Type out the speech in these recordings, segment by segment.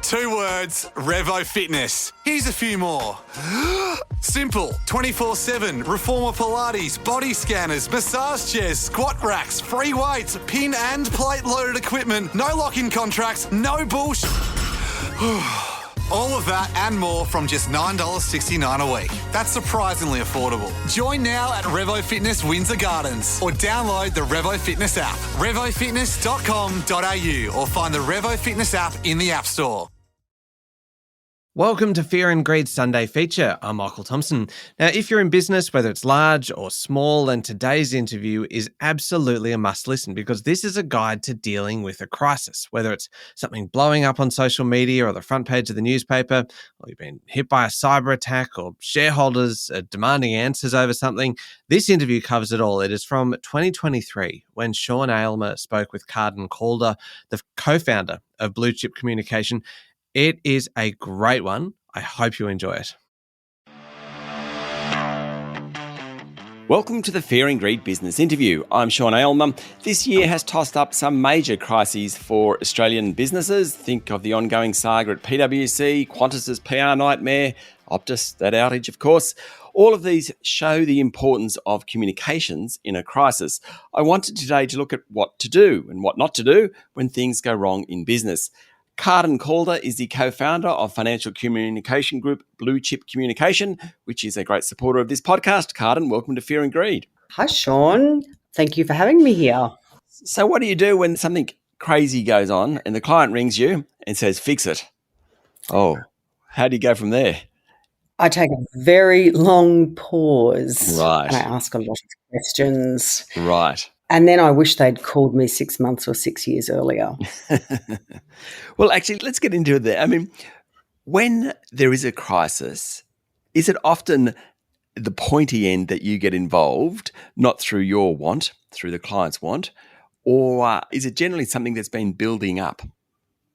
2 words, Revo Fitness. Here's a few more. Simple, 24/7, reformer Pilates, body scanners, massage chairs, squat racks, free weights, pin and plate loaded equipment, no lock-in contracts, no bullshit. All of that and more from just $9.69 a week. That's surprisingly affordable. Join now at Revo Fitness Windsor Gardens or download the Revo Fitness app. RevoFitness.com.au or find the Revo Fitness app in the App Store. Welcome to Fear and Greed Sunday Feature. I'm Michael Thompson. Now, if you're in business, whether it's large or small, then today's interview is absolutely a must listen because this is a guide to dealing with a crisis, whether it's something blowing up on social media or the front page of the newspaper, or you've been hit by a cyber attack or shareholders are demanding answers over something. This interview covers it all. It is from 2023 when Sean Aylmer spoke with Carden, Calder, the co-founder of Blue Chip Communication. It is a great one. I hope you enjoy it. Welcome to the Fear and Greed Business Interview. I'm Sean Aylmer. This year has tossed up some major crises for Australian businesses. Think of the ongoing saga at PwC, Qantas's PR nightmare, Optus, that outage, of course. All of these show the importance of communications in a crisis. I wanted today to look at what to do and what not to do when things go wrong in business. Carden Calder is the co-founder of financial communication group Blue Chip Communication, which is a great supporter of this podcast. Carden, welcome to Fear and Greed. Hi, Sean. Thank you for having me here. So what do you do when something crazy goes on and the client rings you and says, fix it? Oh, how do you go from there? I take a very long pause. Right. And I ask a lot of questions. Right. And then I wish they'd called me 6 months or 6 years earlier. Well, actually, let's get into it there. I mean, when there is a crisis, is it often the pointy end that you get involved, not through your want, through the client's want, or is it generally something that's been building up?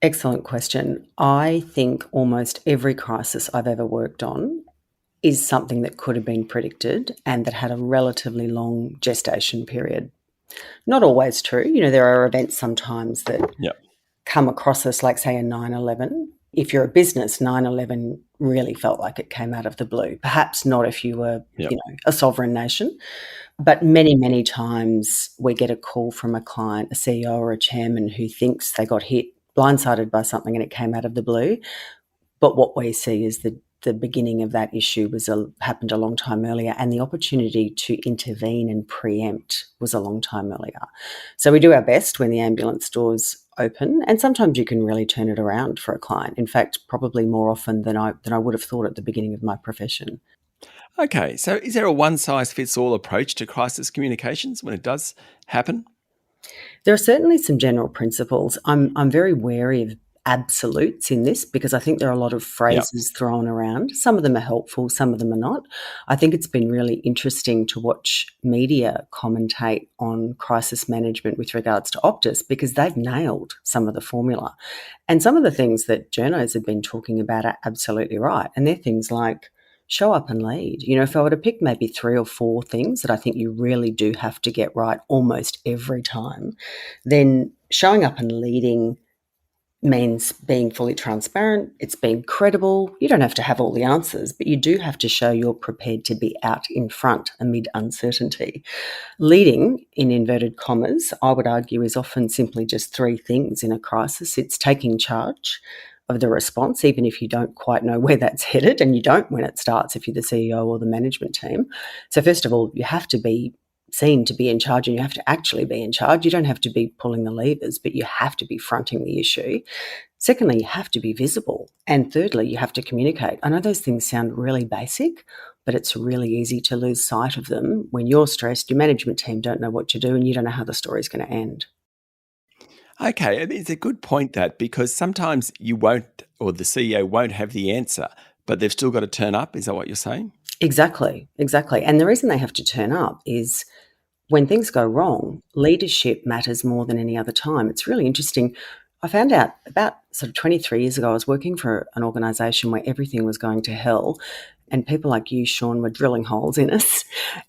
Excellent question. I think almost every crisis I've ever worked on is something that could have been predicted and that had a relatively long gestation period. Not always true. You know, there are events sometimes that come across us, like, say, a 9/11. If you're a business, 9/11 really felt like it came out of the blue. Perhaps not if you were, a sovereign nation. But many, many times we get a call from a client, a CEO or a chairman who thinks they got hit, blindsided by something and it came out of the blue. But what we see is the beginning of that issue happened a long time earlier, and the opportunity to intervene and preempt was a long time earlier. So we do our best when the ambulance doors open, and sometimes you can really turn it around for a client. In fact, probably more often than I would have thought at the beginning of my profession. Okay, so is there a one-size-fits-all approach to crisis communications when it does happen? There are certainly some general principles. I'm very wary of absolutes in this because I think there are a lot of phrases thrown around. Some of them are helpful, some of them are not. I think it's been really interesting to watch media commentate on crisis management with regards to Optus because they've nailed some of the formula. And some of the things that journos have been talking about are absolutely right. And they're things like show up and lead. You know, if I were to pick maybe 3 or 4 things that I think you really do have to get right almost every time, then showing up and leading means being fully transparent, it's being credible. You don't have to have all the answers, but you do have to show you're prepared to be out in front amid uncertainty. Leading, in inverted commas, I would argue is often simply just 3 things in a crisis. It's taking charge of the response, even if you don't quite know where that's headed, and you don't when it starts if you're the CEO or the management team. So first of all, you have to be seen to be in charge, and you have to actually be in charge. You don't have to be pulling the levers, but you have to be fronting the issue. Secondly, you have to be visible. And thirdly, you have to communicate. I know those things sound really basic, but it's really easy to lose sight of them when you're stressed, your management team don't know what to do, and you don't know how the story's going to end. Okay, it's a good point that because sometimes you won't, or the CEO won't have the answer, but they've still got to turn up. Is that what you're saying? Exactly. And the reason they have to turn up is when things go wrong, leadership matters more than any other time. It's really interesting. I found out about sort of 23 years ago, I was working for an organisation where everything was going to hell. and people like you, Sean, were drilling holes in us.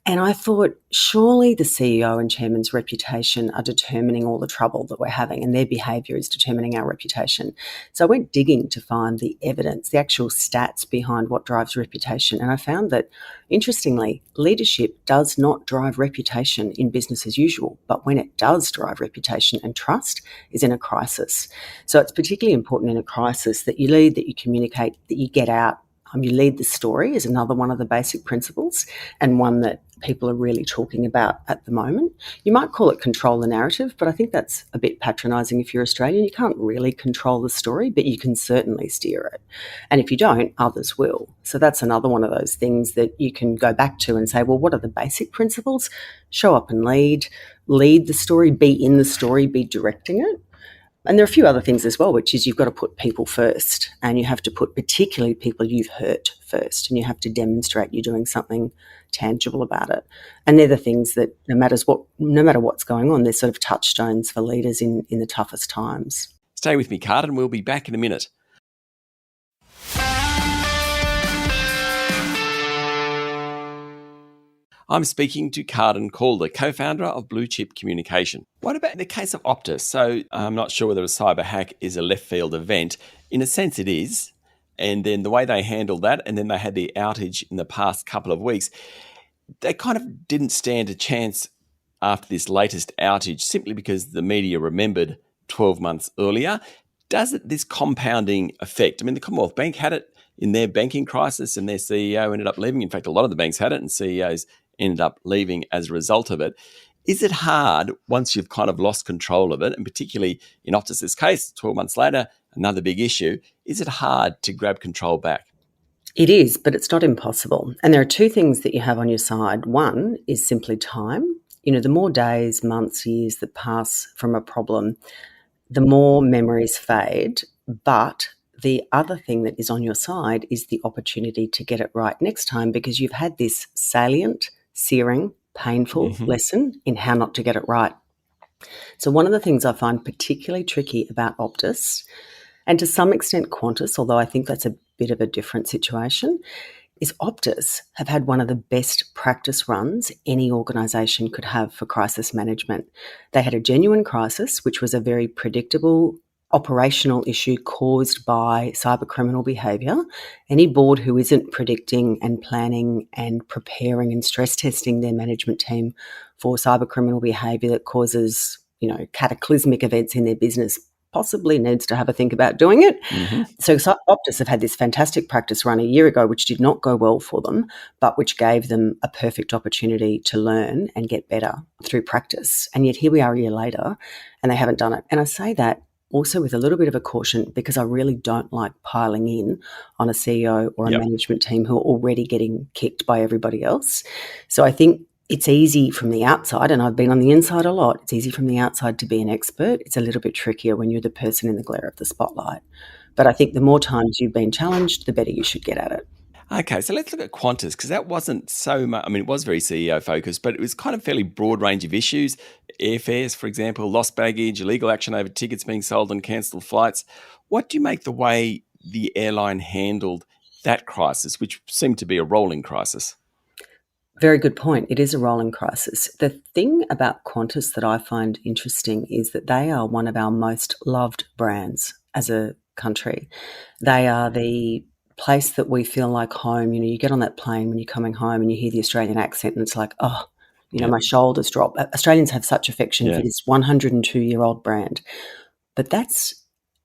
And I thought, surely the CEO and chairman's reputation are determining all the trouble that we're having, and their behaviour is determining our reputation. So I went digging to find the evidence, the actual stats behind what drives reputation. And I found that, interestingly, leadership does not drive reputation in business as usual, but when it does drive reputation and trust is in a crisis. So it's particularly important in a crisis that you lead, that you communicate, that you get out. You lead the story is another one of the basic principles, and one that people are really talking about at the moment. You might call it control the narrative, but I think that's a bit patronising if you're Australian. You can't really control the story, but you can certainly steer it. And if you don't, others will. So that's another one of those things that you can go back to and say, well, what are the basic principles? Show up and lead the story, be in the story, be directing it. And there are a few other things as well, which is you've got to put people first, and you have to put particularly people you've hurt first, and you have to demonstrate you're doing something tangible about it. And they're the things that no matter what's going on, they're sort of touchstones for leaders in the toughest times. Stay with me, Carden. We'll be back in a minute. I'm speaking to Carden Calder, co-founder of Blue Chip Communication. What about in the case of Optus? So I'm not sure whether a cyber hack is a left field event. In a sense it is. And then the way they handled that, and then they had the outage in the past couple of weeks, they kind of didn't stand a chance after this latest outage simply because the media remembered 12 months earlier. Does it this compounding effect? I mean, the Commonwealth Bank had it in their banking crisis and their CEO ended up leaving. In fact, a lot of the banks had it and CEOs ended up leaving as a result of it. Is it hard once you've kind of lost control of it, and particularly in Optus's case, 12 months later, another big issue, is it hard to grab control back? It is, but it's not impossible. And there are two things that you have on your side. One is simply time. The more days, months, years that pass from a problem, the more memories fade. But the other thing that is on your side is the opportunity to get it right next time, because you've had this salient, searing, painful lesson in how not to get it right. So one of the things I find particularly tricky about Optus, and to some extent Qantas, although I think that's a bit of a different situation, is Optus have had one of the best practice runs any organisation could have for crisis management. They had a genuine crisis, which was a very predictable operational issue caused by cyber criminal behaviour. Any board who isn't predicting and planning and preparing and stress testing their management team for cyber criminal behaviour that causes, cataclysmic events in their business possibly needs to have a think about doing it. So Optus have had this fantastic practice run a year ago, which did not go well for them, but which gave them a perfect opportunity to learn and get better through practice. And yet here we are a year later and they haven't done it. And I say that also with a little bit of a caution, because I really don't like piling in on a CEO or a management team who are already getting kicked by everybody else. So I think it's easy from the outside, and I've been on the inside a lot, it's easy from the outside to be an expert. It's a little bit trickier when you're the person in the glare of the spotlight. But I think the more times you've been challenged, the better you should get at it. Okay, so let's look at Qantas, because that wasn't so much, it was very CEO focused, but it was kind of fairly broad range of issues. Airfares, for example, lost baggage, illegal action over tickets being sold and cancelled flights. What do you make the way the airline handled that crisis, which seemed to be a rolling crisis? Very good point. It is a rolling crisis. The thing about Qantas that I find interesting is that they are one of our most loved brands as a country. They are the place that we feel like home. You get on that plane when you're coming home and you hear the Australian accent and it's like, my shoulders drop. Australians have such affection for this 102-year-old brand. But that's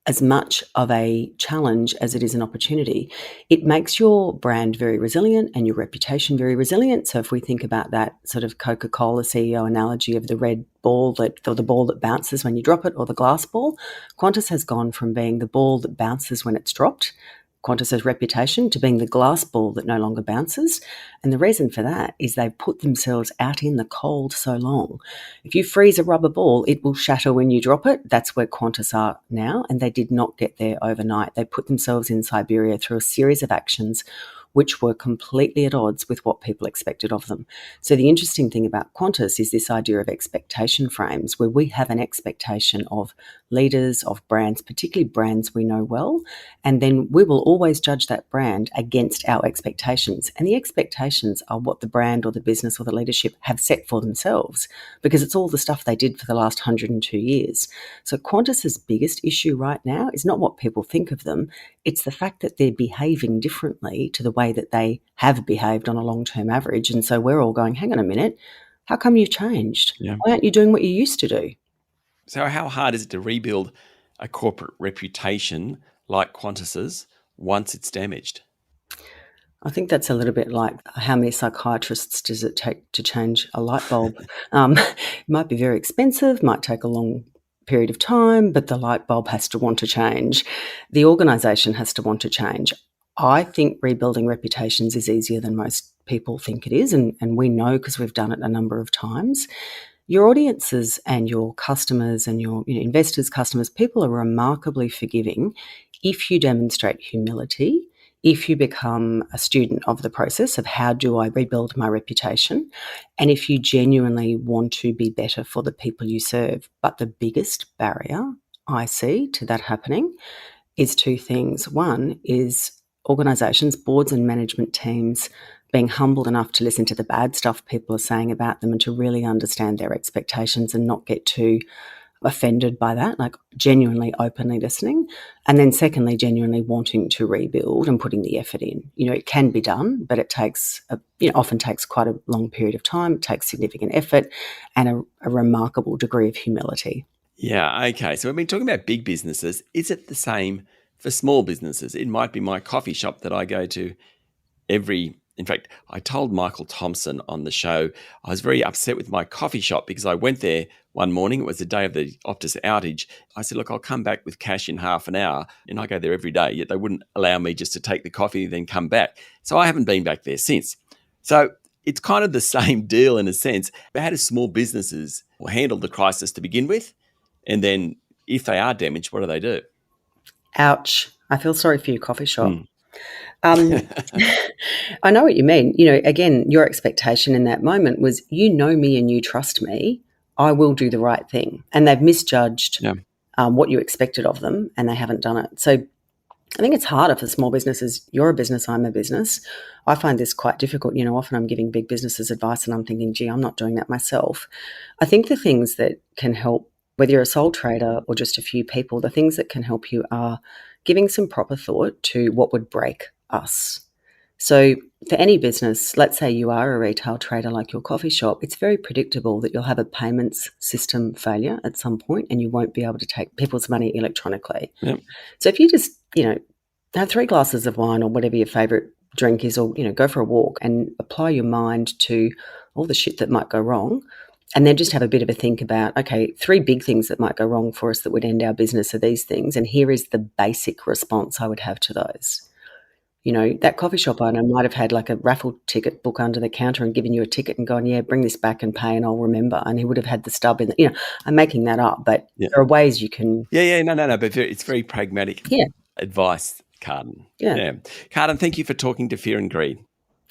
as much of a challenge as it is an opportunity. It makes your brand very resilient and your reputation very resilient. So if we think about that sort of Coca-Cola CEO analogy of the red ball or the ball that bounces when you drop it, or the glass ball, Qantas has gone from being the ball that bounces when it's dropped, Qantas's reputation, to being the glass ball that no longer bounces. And the reason for that is they've put themselves out in the cold so long. If you freeze a rubber ball, it will shatter when you drop it. That's where Qantas are now, and they did not get there overnight. They put themselves in Siberia through a series of actions which were completely at odds with what people expected of them. So the interesting thing about Qantas is this idea of expectation frames, where we have an expectation of leaders of brands, particularly brands we know well, and then we will always judge that brand against our expectations. And the expectations are what the brand or the business or the leadership have set for themselves, because it's all the stuff they did for the last 102 years. So Qantas's biggest issue right now is not what people think of them, it's the fact that they're behaving differently to the way that they have behaved on a long-term average. And so we're all going, hang on a minute, how come you've changed? Yeah. Why aren't you doing what you used to do? So how hard is it to rebuild a corporate reputation like Qantas's once it's damaged? I think that's a little bit like how many psychiatrists does it take to change a light bulb? It might be very expensive, might take a long period of time, but the light bulb has to want to change. The organisation has to want to change. I think rebuilding reputations is easier than most people think it is, and we know because we've done it a number of times. Your audiences and your customers and your investors, customers, people are remarkably forgiving if you demonstrate humility, if you become a student of the process of how do I rebuild my reputation, and if you genuinely want to be better for the people you serve. But the biggest barrier I see to that happening is two things. One is organisations, boards and management teams being humbled enough to listen to the bad stuff people are saying about them and to really understand their expectations and not get too offended by that, like genuinely, openly listening. And then secondly, genuinely wanting to rebuild and putting the effort in. It can be done, but it takes, often takes quite a long period of time. It takes significant effort and a remarkable degree of humility. Yeah, okay. So we've been talking about big businesses. Is it the same for small businesses? It might be my coffee shop that I go to in fact, I told Michael Thompson on the show, I was very upset with my coffee shop because I went there one morning. It was the day of the Optus outage. I said, look, I'll come back with cash in half an hour. And I go there every day, yet they wouldn't allow me just to take the coffee and then come back. So I haven't been back there since. So it's kind of the same deal in a sense. But how do small businesses handle the crisis to begin with? And then if they are damaged, what do they do? Ouch. I feel sorry for your coffee shop. I know what you mean. Again, your expectation in that moment was, me and you trust me, I will do the right thing. And they've misjudged what you expected of them and they haven't done it. So I think it's harder for small businesses. You're a business, I'm a business. I find this quite difficult. Often I'm giving big businesses advice and I'm thinking, gee, I'm not doing that myself. I think the things that can help, whether you're a sole trader or just a few people, the things that can help you are giving some proper thought to what would break us. So for any business, let's say you are a retail trader like your coffee shop, it's very predictable that you'll have a payments system failure at some point and you won't be able to take people's money electronically. Yep. So if you just, have 3 glasses of wine or whatever your favourite drink is, or, go for a walk and apply your mind to all the shit that might go wrong, and then just have a bit of a think about, okay, 3 big things that might go wrong for us that would end our business are these things, and here is the basic response I would have to those. That coffee shop owner might have had like a raffle ticket book under the counter and given you a ticket and gone, yeah, bring this back and pay and I'll remember. And he would have had the stub in I'm making that up, but there are ways you can. No, but it's very pragmatic advice, Carden. Yeah. Carden, thank you for talking to Fear and Greed.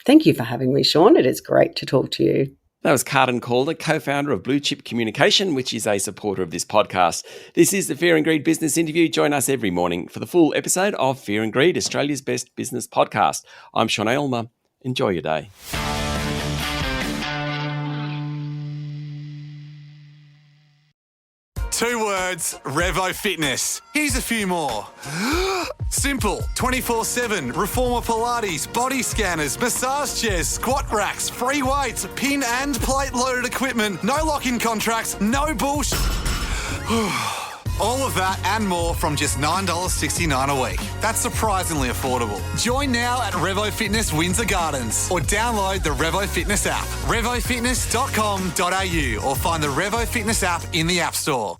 Thank you for having me, Sean. It is great to talk to you. That was Carden Calder, co-founder of Blue Chip Communication, which is a supporter of this podcast. This is the Fear and Greed Business Interview. Join us every morning for the full episode of Fear and Greed, Australia's best business podcast. I'm Sean Aylmer. Enjoy your day. 2 words, Revo Fitness. Here's a few more. Simple, 24/7, reformer Pilates, body scanners, massage chairs, squat racks, free weights, pin and plate loaded equipment, no lock-in contracts, no bullshit. All of that and more from just $9.69 a week. That's surprisingly affordable. Join now at Revo Fitness Windsor Gardens or download the Revo Fitness app, revofitness.com.au, or find the Revo Fitness app in the App Store.